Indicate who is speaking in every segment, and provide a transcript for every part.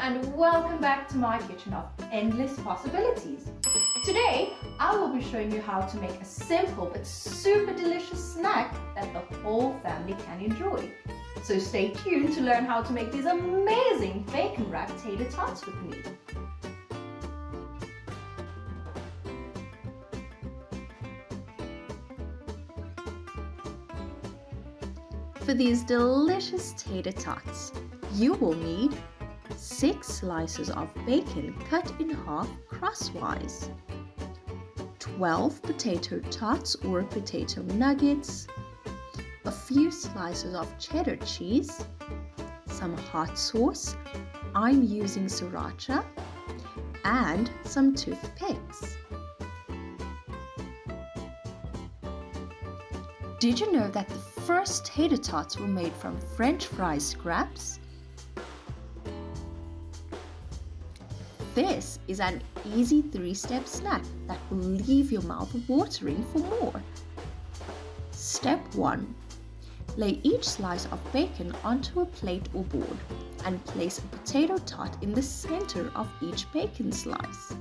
Speaker 1: and welcome back to my kitchen of endless possibilities. Today I will be showing you how to make a simple but super delicious snack that the whole family can enjoy. So stay tuned to learn how to make these amazing bacon wrapped tater tots with me. For these delicious tater tots, you will need 6 slices of bacon cut in half crosswise, 12 potato tots or potato nuggets, a few slices of cheddar cheese, some hot sauce, I'm using sriracha, and some toothpicks. Did you know that the first tater tots were made from French fry scraps? This is an easy 3-step snack that will leave your mouth watering for more. Step 1. Lay each slice of bacon onto a plate or board and place a potato tot in the center of each bacon slice.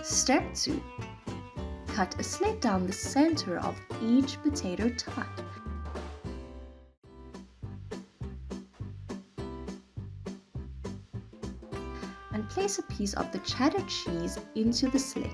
Speaker 1: Step 2. Cut a slit down the center of each potato tot. And place a piece of the cheddar cheese into the slit.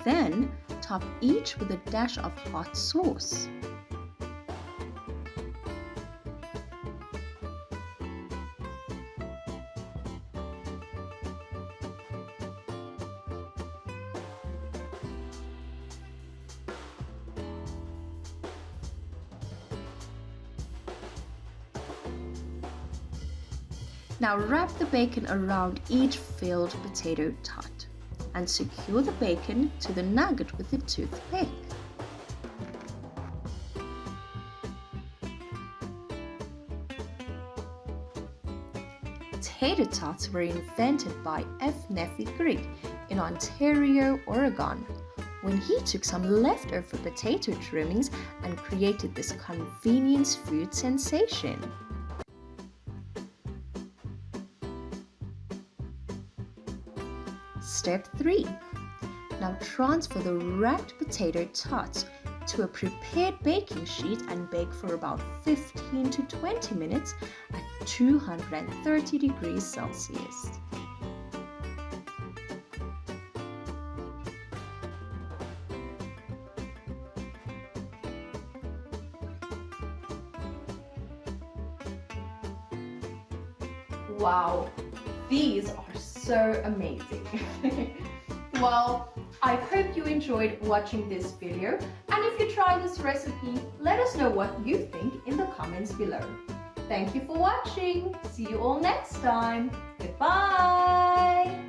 Speaker 1: Then, top each with a dash of hot sauce. Now wrap the bacon around each filled potato tot and secure the bacon to the nugget with a toothpick. Tater tots were invented by F. Neffy Grigg in Ontario, Oregon, when he took some leftover potato trimmings and created this convenience food sensation. Step 3. Now transfer the wrapped potato tots to a prepared baking sheet and bake for about 15 to 20 minutes at 230 degrees Celsius. Wow, these are so amazing. Well, I hope you enjoyed watching this video, and if you try this recipe, let us know what you think in the comments below. Thank you for watching. See you all next time. Goodbye.